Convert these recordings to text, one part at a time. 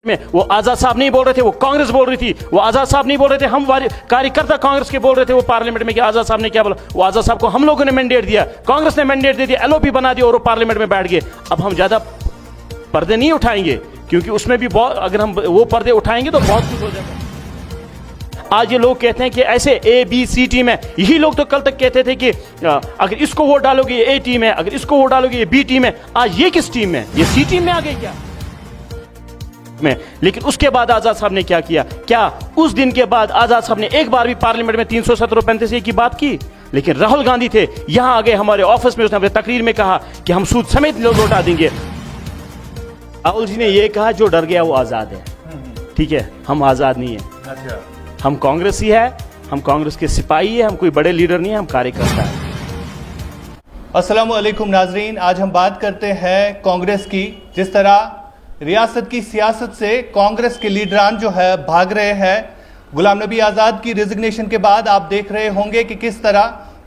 में वो आजाद साहब नहीं बोल रहे थे, वो कांग्रेस बोल रही थी। वो आजाद साहब नहीं बोल रहे थे, हम कार्यकर्ता कांग्रेस के बोल रहे थे वो पार्लियामेंट में कि आजाद साहब ने क्या बोला। वो आजाद साहब को हम लोगों ने मैंडेट दिया, कांग्रेस ने मैंडेट दे दिया, एलओपी बना दिया और वो पार्लियामेंट में बैठ गए। अब हम ज्यादा पर्दे नहीं उठाएंगे क्योंकि उसमें भी बहुत, अगर हम वो पर्दे उठाएंगे तो बहुत कुछ हो जाता है। आज ये लोग कहते हैं कि ऐसे ए बी सी टीम है। यही लोग तो कल तक कहते थे कि अगर इसको वोट डालोगे ये ए टीम है, अगर इसको वोट डालोगे ये बी टीम है। आज ये किस टीम में, ये सी टीम में आ गई क्या में। लेकिन उसके बाद आजाद साहब ने क्या किया? क्या उस दिन के बाद आजाद साहब ने एक बार भी पार्लियामेंट में 370-35 की बात की? लेकिन राहुल गांधी थे, यहां आ गए हमारे ऑफिस में, उसने अपने तकरीर में कहा कि हम सूद समेत लौटा देंगे। राहुल जी ने यह कहा जो डर गया वो आजाद है। ठीक है, हम आजाद नहीं है, हम कांग्रेस ही है, हम कांग्रेस के सिपाही है, हम कोई बड़े लीडर नहीं है, हम कार्यकर्ता है। अस्सलामु अलैकुम नाजरीन, आज हम बात करते हैं कांग्रेस की। जिस तरह रियासत की सियासत से कांग्रेस के लीडरान जो है भाग रहे हैं, गुलाम नबी आज़ाद की रिजिग्नेशन के बाद आप देख रहे होंगे कि किस तरह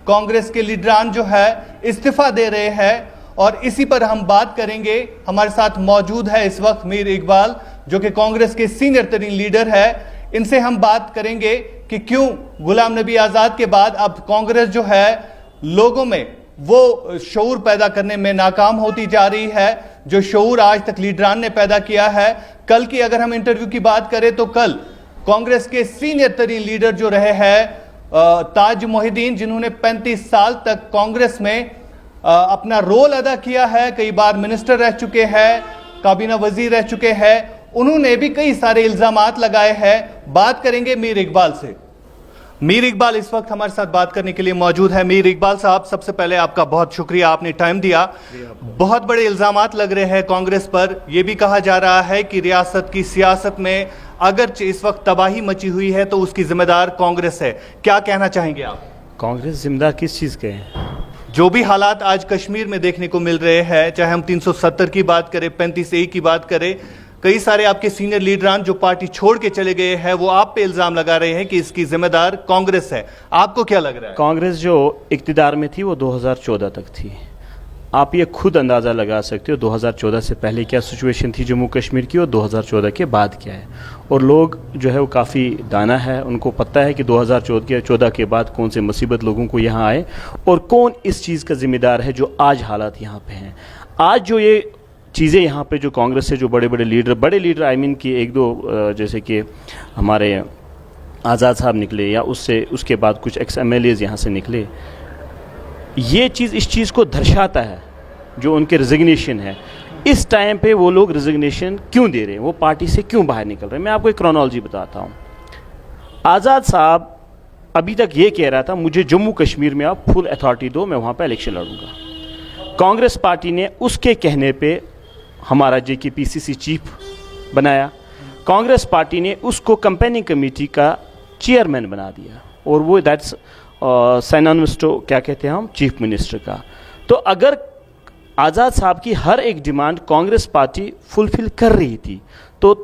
कांग्रेस के लीडरान जो है इस्तीफा दे रहे हैं। और इसी पर हम बात करेंगे। हमारे साथ मौजूद है इस वक्त मीर इकबाल, जो कि कांग्रेस के सीनियर तरीन लीडर है। इनसे हम बात करेंगे कि क्यों गुलाम नबी आज़ाद के बाद अब कांग्रेस जो है लोगों में वो शऊर पैदा करने में नाकाम होती जा रही है, जो शऊर आज तक लीडरान ने पैदा किया है। कल की अगर हम इंटरव्यू की बात करें तो कल कांग्रेस के सीनियर तरीन लीडर जो रहे हैं ताज मोहिद्दीन, जिन्होंने 35 साल तक कांग्रेस में अपना रोल अदा किया है, कई बार मिनिस्टर रह चुके हैं, काबीना वजीर रह चुके हैं, उन्होंने भी कई सारे इल्जामात लगाए हैं। बात करेंगे मीर इकबाल से। मीर इकबाल इस वक्त हमारे साथ बात करने के लिए मौजूद है। मीर इकबाल साहब, सबसे पहले आपका बहुत शुक्रिया, आपने टाइम दिया। बहुत बड़े इल्जामात लग रहे हैं कांग्रेस पर। यह भी कहा जा रहा है कि रियासत की सियासत में अगर इस वक्त तबाही मची हुई है तो उसकी जिम्मेदार कांग्रेस है। क्या कहना चाहेंगे आप? कांग्रेस जिम्मेदार किस चीज के हैं? जो भी हालात आज कश्मीर में देखने को मिल रहे हैं, चाहे हम 370 की बात करें, 35A की बात करें, कई सारे आपके सीनियर लीडरान जो पार्टी छोड़ के चले गए हैं वो आप पे इल्जाम लगा रहे हैं कि इसकी जिम्मेदार कांग्रेस है। आपको क्या लग रहा है? कांग्रेस जो इक्तिदार में थी वो 2014 तक थी। आप ये खुद अंदाज़ा लगा सकते हो 2014 से पहले क्या सिचुएशन थी जम्मू कश्मीर की और 2014 के बाद क्या है। और लोग जो है वो काफ़ी दाना है, उनको पता है कि 2014 के बाद कौन से मुसीबत लोगों को यहाँ आए और कौन इस चीज़ का जिम्मेदार है जो आज हालात यहाँ पे हैं। आज जो ये चीज़ें यहाँ पे जो कांग्रेस से जो बड़े लीडर आई मीन कि एक दो जैसे कि हमारे आज़ाद साहब निकले या उसके बाद कुछ एक्स MLAs यहाँ से निकले, ये चीज़ इस चीज़ को दर्शाता है जो उनके रिजिग्नेशन है। इस टाइम पे वो लोग रिजिग्नेशन क्यों दे रहे हैं, वो पार्टी से क्यों बाहर निकल रहे हैं। मैं आपको एक क्रोनोलॉजी बताता हूँ। आज़ाद साहब अभी तक ये कह रहा था मुझे जम्मू कश्मीर में आप फुल अथॉरिटी दो, मैं वहाँ पर इलेक्शन लड़ूंगा। कांग्रेस पार्टी ने उसके कहने पर हमारा JKPCC चीफ बनाया। कांग्रेस पार्टी ने उसको कंपेनिंग कमेटी का चेयरमैन बना दिया और वो दैट्स साइनोनिमस टू क्या कहते हैं हम, चीफ मिनिस्टर का। तो अगर आज़ाद साहब की हर एक डिमांड कांग्रेस पार्टी फुलफिल कर रही थी तो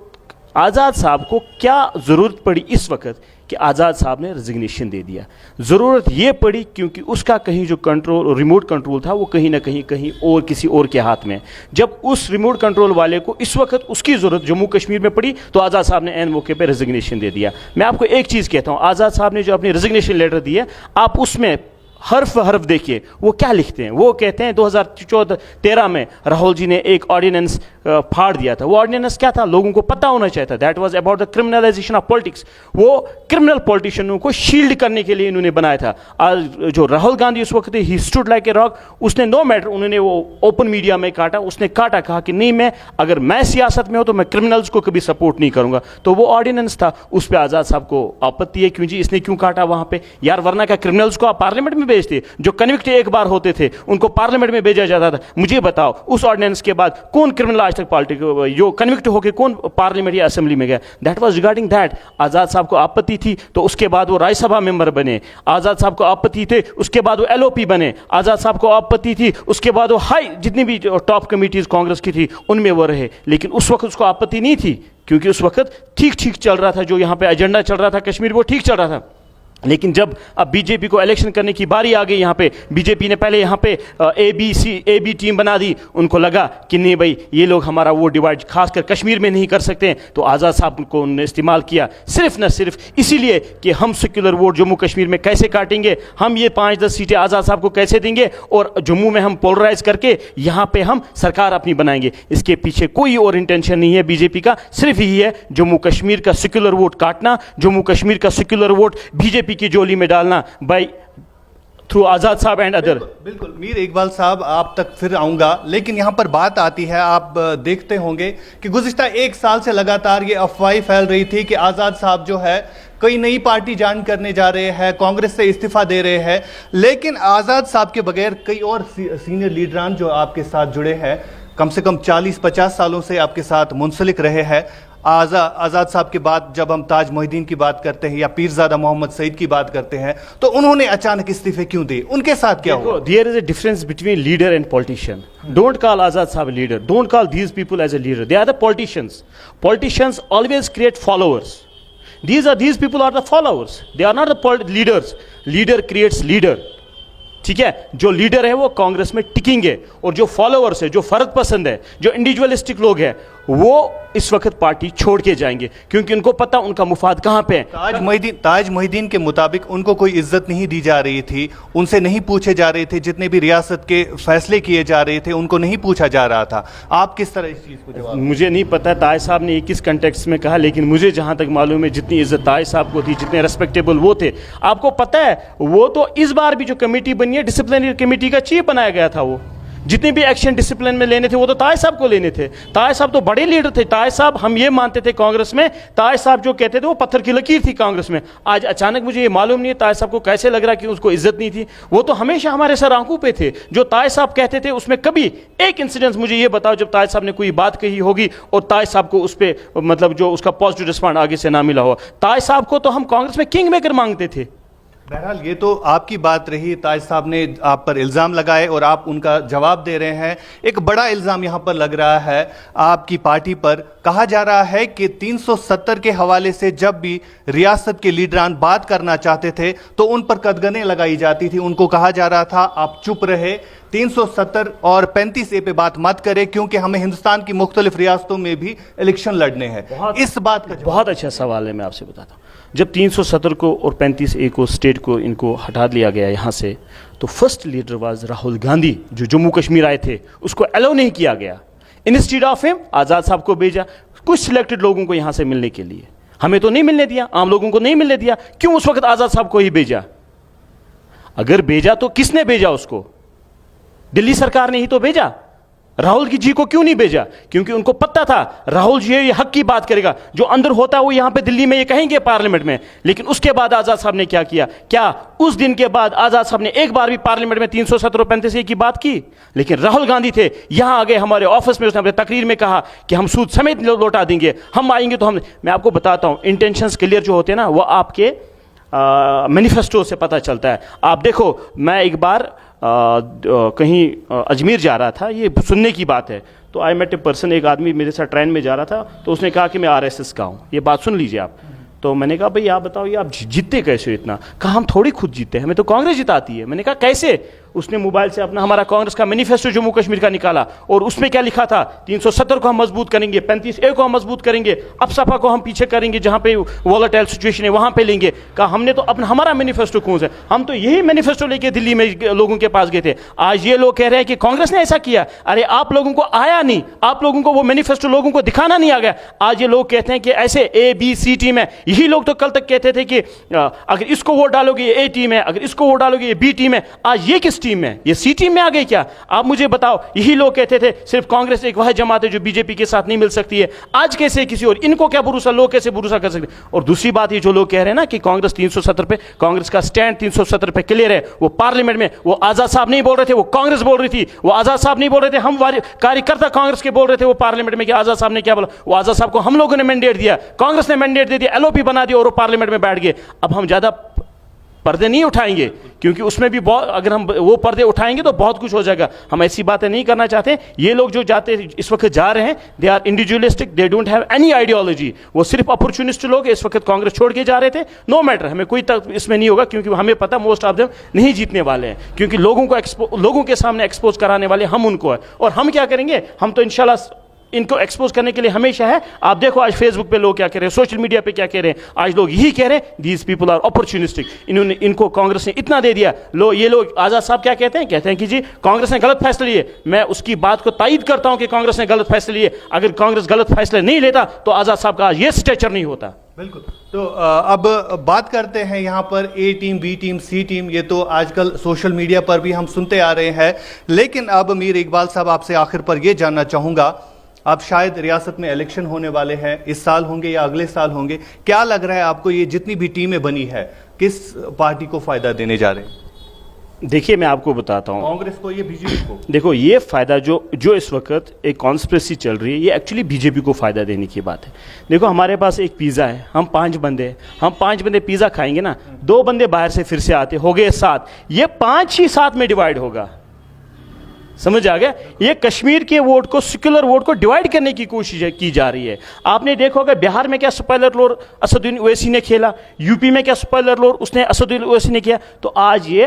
आज़ाद साहब को क्या ज़रूरत पड़ी इस वक्त कि आज़ाद साहब ने रिजिग्नेशन दे दिया? ज़रूरत ये पड़ी क्योंकि उसका कहीं जो कंट्रोल, रिमोट कंट्रोल था वो कहीं ना कहीं और किसी और के हाथ में। जब उस रिमोट कंट्रोल वाले को इस वक्त उसकी ज़रूरत जम्मू कश्मीर में पड़ी तो आज़ाद साहब ने एन मौके पर रिजिग्नेशन दे दिया। मैं आपको एक चीज़ कहता हूँ, आज़ाद साहब ने जो अपनी रिजिग्नेशन लेटर दी है, आप उसमें हर्फ देखिए वो क्या लिखते हैं। वो कहते हैं 2013 में राहुल जी ने एक ऑर्डिनेंस फाड़ दिया था। वो ऑर्डिनेंस क्या था लोगों को पता होना चाहिए था। That was about the criminalisation of politics. वो क्रिमिनल पॉलिटिशियनों को शील्ड करने के लिए इन्होंने बनाया था। आज जो राहुल गांधी उस वक्त he stood like a rock, उसने नो मैटर, उन्होंने वो ओपन मीडिया में काटा, उसने काटा, कहा कि नहीं, अगर मैं सियासत में हूं तो मैं क्रिमिनल्स को कभी सपोर्ट नहीं करूंगा। तो वो ऑर्डिनेंस था, उस पर आज़ाद साहब को आपत्ति है, क्यों जी इसने क्यों काटा वहां पे यार, वरना क्या क्रिमिनल्स को आप पार्लियामेंट में भेजते? जो कन्विक्ट एक बार होते थे उनको पार्लियामेंट में भेजा जाता था। मुझे बताओ उस ऑर्डिनेंस के बाद कौन क्रिमिनल आज तक पार्टी जो कन्विक्ट होकर कौन पार्लियामेंट या असेंबली में गया? That was regarding that. Azad साहब को आपत्ति थी तो उसके बाद वो राज्यसभा मेंबर बने। आज़ाद साहब को आपत्ति थे उसके बाद वो LOP बने। आज़ाद साहब को आपत्ति थी उसके बाद वो हाई जितनी भी टॉप कमिटीज कांग्रेस की थी उनमें वो रहे। लेकिन उस वक्त उसको आपत्ति नहीं थी क्योंकि उस वक्त ठीक चल रहा था, जो यहाँ पे एजेंडा चल रहा था कश्मीर वो ठीक चल रहा था। लेकिन जब अब बीजेपी को इलेक्शन करने की बारी आ गई, यहाँ पे बीजेपी ने पहले यहाँ पे ए बी टीम बना दी। उनको लगा कि नहीं भाई ये लोग हमारा वोट डिवाइड खासकर कश्मीर में नहीं कर सकते हैं, तो आज़ाद साहब को उन्होंने इस्तेमाल किया सिर्फ न सिर्फ इसीलिए कि हम सेक्युलर वोट जम्मू कश्मीर में कैसे काटेंगे, हम ये 5-10 सीटें आज़ाद साहब को कैसे देंगे और जम्मू में हम पोलराइज करके यहाँ पे हम सरकार अपनी बनाएंगे। इसके पीछे कोई और इंटेंशन नहीं है बीजेपी का, सिर्फ यही है जम्मू कश्मीर का सेक्युलर वोट काटना, जम्मू कश्मीर का सेक्युलर वोट बीजेपी की जोली में डालना बाय थ्रू आजाद साहब एंड अदर। बिल्कुल मीर इकबाल साहब, आप तक फिर आऊंगा, लेकिन यहां पर बात आती है, आप देखते होंगे कि गुज़िश्ता 1 साल से लगातार ये अफवाहें फैल रही थी कि आजाद साहब जो है कोई नई पार्टी ज्वाइन करने जा रहे हैं, कांग्रेस से इस्तीफा दे रहे हैं, लेकिन आजाद साहब के बगैर कई और सीनियर लीडरान जो आपके साथ जुड़े हैं, कम से कम 40-50 सालों से आपके साथ मुंसलिक रहे हैं। आज़ाद साहब के बाद जब हम ताज मोहिद्दीन की बात करते हैं या पीरज़ादा मोहम्मद सईद की बात करते हैं, तो उन्होंने अचानक इस्तीफे क्यों दिए? उनके साथ क्या हुआ? There is a difference between leader and politician. Don't call Azad साहब leader, don't call these people as a leader, they are the politicians. Politicians always create followers, these people are the followers, they are not the leaders. Leader creates leader, ठीक है। जो leader है वो कांग्रेस में टिकेंगे और जो followers है, जो फर्क पसंद है, जो इंडिविजुअलिस्टिक लोग हैं, वो इस वक्त पार्टी छोड़ के जाएंगे क्योंकि उनको पता उनका मुफाद कहां पे है। ताज मोहिद्दीन के मुताबिक उनको कोई इज्जत नहीं दी जा रही थी, उनसे नहीं पूछे जा रहे थे, जितने भी रियासत के फैसले किए जा रहे थे उनको नहीं पूछा जा रहा था। आप किस तरह इस चीज को जवाब? मुझे नहीं पता ताज साहब ने किस कंटेक्स्ट में कहा, लेकिन मुझे जहां तक मालूम है जितनी इज्जत ताज साहब को थी, जितने रेस्पेक्टेबल वो थे, आपको पता है वो तो इस बार भी जो कमेटी बनी है डिसिप्लिनरी कमेटी का चीफ बनाया गया था। वो जितने भी एक्शन डिसिप्लिन में लेने थे वो तो ताज साहब को लेने थे। ताज साहब तो बड़े लीडर थे। ताज साहब, हम ये मानते थे कांग्रेस में, ताज साहब जो कहते थे वो पत्थर की लकीर थी कांग्रेस में। आज अचानक मुझे ये मालूम नहीं है ताज साहब को कैसे लग रहा कि उसको इज्जत नहीं थी। वो तो हमेशा हमारे सर आंखों पे थे। जो ताज साहब कहते थे उसमें कभी एक इंसिडेंस मुझे ये बताओ जब ताज साहब ने कोई बात कही होगी और ताज साहब को उस पर मतलब जो उसका पॉजिटिव रिस्पॉन्ड आगे से ना मिला हो। ताज साहब को तो हम कांग्रेस में किंग मेकर मांगते थे। बहरहाल ये तो आपकी बात रही, ताज साहब ने आप पर इल्ज़ाम लगाए और आप उनका जवाब दे रहे हैं। एक बड़ा इल्ज़ाम यहाँ पर लग रहा है आपकी पार्टी पर। कहा जा रहा है कि 370 के हवाले से जब भी रियासत के लीडरान बात करना चाहते थे तो उन पर कदगनें लगाई जाती थी। उनको कहा जा रहा था आप चुप रहे, 370 और 35A पे बात मत करें क्योंकि हमें हिंदुस्तान की मुख्तलिफ रियासतों में भी इलेक्शन लड़ने हैं। इस बात का बहुत अच्छा सवाल है, मैं आपसे बताता हूँ। जब 370 को और 35A को स्टेट को इनको हटा दिया गया यहाँ से, तो first leader was Rahul Gandhi जो जम्मू कश्मीर आए थे, उसको अलाउ नहीं किया गया। इंस्टीड ऑफ हिम आज़ाद साहब को भेजा कुछ सिलेक्टेड लोगों को यहाँ से मिलने के लिए। हमें तो नहीं मिलने दिया, आम लोगों को नहीं मिलने दिया। क्यों उस वक्त आज़ाद साहब को ही भेजा? अगर भेजा तो किसने भेजा उसको? दिल्ली सरकार ने ही तो भेजा। राहुल जी को क्यों नहीं भेजा? क्योंकि उनको पता था राहुल जी ये हक की बात करेगा, जो अंदर होता है वो यहां पे दिल्ली में ये कहेंगे पार्लियामेंट में। लेकिन उसके बाद आजाद साहब ने क्या किया? क्या उस दिन के बाद आजाद साहब ने एक बार भी पार्लियामेंट में 317 35 की बात की? लेकिन राहुल गांधी थे, यहां आ गए हमारे ऑफिस में, उसने अपने तकरीर में कहा कि हम सूद समेत लौटा देंगे, हम आएंगे तो हम। मैं आपको बताता हूं, इंटेंशंस क्लियर जो होते हैं ना, वो आपके मैनिफेस्टो से पता चलता है। आप देखो, मैं एक बार कहीं अजमेर जा रहा था, ये सुनने की बात है, तो आई मेट ए पर्सन, एक आदमी मेरे साथ ट्रेन में जा रहा था, तो उसने कहा कि मैं आरएसएस का हूँ। ये बात सुन लीजिए आप। तो मैंने कहा भाई आप बताओ ये आप जीतते कैसे हो इतना? कहा हम थोड़ी खुद जीतते हैं, हमें तो कांग्रेस जिताती है। मैंने कहा कैसे? उसने मोबाइल से अपना हमारा कांग्रेस का मैनिफेस्टो जम्मू कश्मीर का निकाला और उसमें क्या लिखा था? 370 को हम मजबूत करेंगे, 35A को हम मजबूत करेंगे, अब सपा को हम पीछे करेंगे, जहां पे वॉलेटाइल सिचुएशन है वहां पे लेंगे। कहा हमने तो अपना हमारा मैनिफेस्टो कौन सा? हम तो यही मैनिफेस्टो लेके दिल्ली में लोगों के पास गए थे। आज ये लोग कह रहे हैं कि कांग्रेस ने ऐसा किया। अरे आप लोगों को आया नहीं, आप लोगों को वो मैनिफेस्टो लोगों को दिखाना नहीं आ गया। आज ये लोग कहते हैं कि ऐसे ABC टीम है। यही लोग तो कल तक कहते थे कि अगर इसको वोट डालोगे ये A टीम है, अगर इसको वोट डालोगे ये B टीम है। आज ये किस टीम है? ये C टीम में आ गए क्या? आप मुझे बताओ। यही लोग कहते थे सिर्फ कांग्रेस एक वह जमात है जो बीजेपी के साथ नहीं मिल सकती है। आज कैसे किसी और? इनको क्या भरोसा? लोग कैसे भरोसा कर सकते? और दूसरी बात ये जो लोग कह रहे हैं ना कि कांग्रेस 370 पे, कांग्रेस का स्टैंड 370 पे क्लियर है। वो पार्लियामेंट में वो आजाद साहब नहीं बोल रहे थे, वो कांग्रेस बोल रही थी। वो आजाद साहब नहीं बोल रहे थे, हम कार्यकर्ता कांग्रेस के बोल रहे थे वो पार्लियामेंट में कि आजाद साहब ने क्या बोला। वो आजाद साहब को हम लोगों ने मैंडेट दिया, कांग्रेस ने मैंडेट दे दिया, LOP बना दिया और वो पार्लियामेंट में बैठ गए। अब हम ज्यादा पर्दे नहीं उठाएंगे, क्योंकि उसमें भी बहुत, अगर हम वो पर्दे उठाएंगे तो बहुत कुछ हो जाएगा। हम ऐसी बातें नहीं करना चाहते। ये लोग जो जाते इस वक्त जा रहे हैं, they are individualistic, they don't have any ideology. वो सिर्फ अपॉर्चुनिस्ट लोग इस वक्त कांग्रेस छोड़ के जा रहे थे। नो मैटर, हमें कोई तक इसमें नहीं होगा, क्योंकि हमें पता मोस्ट ऑफ देम नहीं जीतने वाले हैं, क्योंकि लोगों के सामने एक्सपोज कराने वाले हम उनको है। और हम क्या करेंगे, हम तो इंशाल्लाह इनको एक्सपोज करने के लिए हमेशा है। आप देखो आज फेसबुक पे लोग क्या कह रहे हैं, सोशल मीडिया पे क्या कह रहे हैं। आज लोग यही कह रहे हैं, दीज पीपल आर अपॉर्चुनिस्टिक। इनको कांग्रेस ने इतना दे दिया। ये लोग आजाद साहब क्या कहते हैं कि जी कांग्रेस ने गलत फैसले लिए। मैं उसकी बात को तायद करता हूं कि कांग्रेस ने गलत फैसले लिए। अगर कांग्रेस गलत फैसले नहीं लेता तो आजाद साहब का आज ये स्टेचर नहीं होता। बिल्कुल। तो अब बात करते हैं यहाँ पर ए टीम, बी टीम, सी टीम। ये तो आजकल सोशल मीडिया पर भी हम सुनते आ रहे हैं। लेकिन अब मीर इकबाल साहब, आपसे आखिर पर यह जानना चाहूंगा, अब शायद रियासत में इलेक्शन होने वाले हैं, इस साल होंगे या अगले साल होंगे। क्या लग रहा है आपको, ये जितनी भी टीमें बनी है किस पार्टी को फायदा देने जा रहे हैं? देखिए मैं आपको बताता हूं, कांग्रेस को, ये बीजेपी को? देखो ये फायदा जो इस वक्त एक कॉन्स्पिरेसी चल रही है, ये एक्चुअली बीजेपी को फायदा देने की बात है। देखो हमारे पास एक पिज्जा है, हम 5 बंदे हैं, हम 5 बंदे पिज्जा खाएंगे ना, 2 बंदे बाहर से फिर से आते, हो गए 7, ये 5 ही 7 में डिवाइड होगा। समझ आ गया? ये कश्मीर के वोट को, सेक्युलर वोट को डिवाइड करने की कोशिश की जा रही है। आपने देखा होगा बिहार में क्या स्पॉइलर रोल असदुद्दीन ओवैसी ने खेला, यूपी में क्या स्पॉइलर रोल उसने असदुद्दीन ओवैसी ने किया। तो आज ये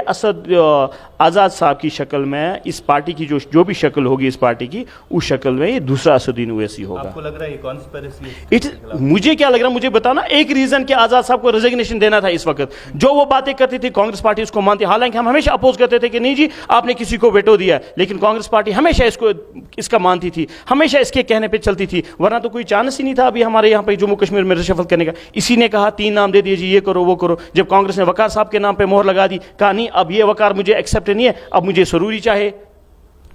आज़ाद साहब की शक्ल में, इस पार्टी की जो भी शक्ल होगी इस पार्टी की, उस शक्ल में ये दूसरा असदुद्दीन ओवैसी होगा। आपको लग रहा है ये कॉन्स्पिरेसी? मुझे क्या लग रहा है, मुझे बताना एक रीजन कि आज़ाद साहब को रेजिग्नेशन देना था इस वक्त। जो वो बातें करती थी कांग्रेस पार्टी उसको मानती, हालांकि हम हमेशा अपोज करते थे कि नहीं जी आपने किसी को वेटो दिया, लेकिन कांग्रेस पार्टी हमेशा इसका मानती थी, हमेशा इसके कहने पे चलती थी। वरना तो कोई चांस ही नहीं था अभी हमारे यहाँ पे जम्मू कश्मीर में रिशफल करने का। इसी ने कहा 3 नाम दे दिए जी, ये करो वो करो। जब कांग्रेस ने वकार साहब के नाम पे मोहर लगा दी, कहा नहीं अब ये वकार मुझे एक्सेप्ट नहीं है, अब मुझे जरूरी चाहे।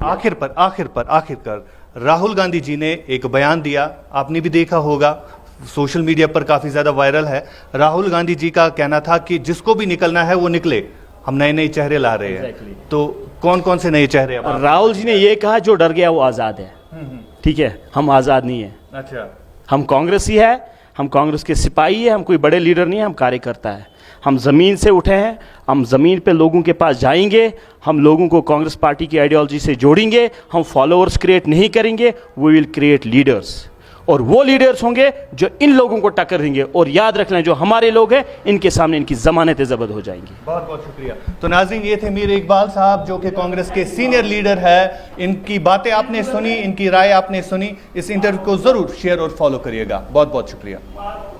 आखिरकार राहुल गांधी जी ने एक बयान दिया, आपने भी देखा होगा, सोशल मीडिया पर काफी ज्यादा वायरल है। राहुल गांधी जी का कहना था कि जिसको भी निकलना है वो निकले, हम नए नए चेहरे ला रहे हैं। तो कौन कौन से नए चेहरे? राहुल जी ने यह कहा जो डर गया वो आजाद है। ठीक है, हम आजाद नहीं है। अच्छा, हम कांग्रेस ही है, हम कांग्रेस के सिपाही है, हम कोई बड़े लीडर नहीं है, हम कार्यकर्ता है। हम ज़मीन से उठे हैं, हम ज़मीन पे लोगों के पास जाएंगे, हम लोगों को कांग्रेस पार्टी की आइडियोलॉजी से जोड़ेंगे। हम फॉलोअर्स क्रिएट नहीं करेंगे, वी विल क्रिएट लीडर्स। और वो लीडर्स होंगे जो इन लोगों को टक्कर देंगे। और याद रखना, जो हमारे लोग हैं इनके सामने इनकी जमानतें जब्त हो जाएंगी। बहुत बहुत शुक्रिया। तो नाज़रीन, ये थे मीर इकबाल साहब, जो कि कांग्रेस के सीनियर लीडर है। इनकी बातें आपने सुनी, इनकी राय आपने सुनी। इस इंटरव्यू को जरूर शेयर और फॉलो करिएगा। बहुत बहुत शुक्रिया।